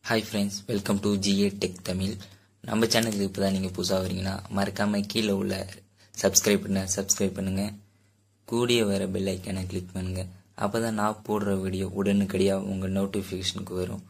Hi friends, welcome to GA tech Tamil. நம்ம சேனலுக்கு இப்போ தான் நீங்கள் புதுசாக வரீங்கன்னா மறக்காமல் கீழே உள்ள சப்ஸ்கிரைப் பண்ணுங்கள். கூடிய வர பெல் ஐக்கானை கிளிக் பண்ணுங்கள். அப்போ தான் நான் போடுற வீடியோ உடனுக்கடியாக உங்கள் நோட்டிஃபிகேஷனுக்கு வரும்.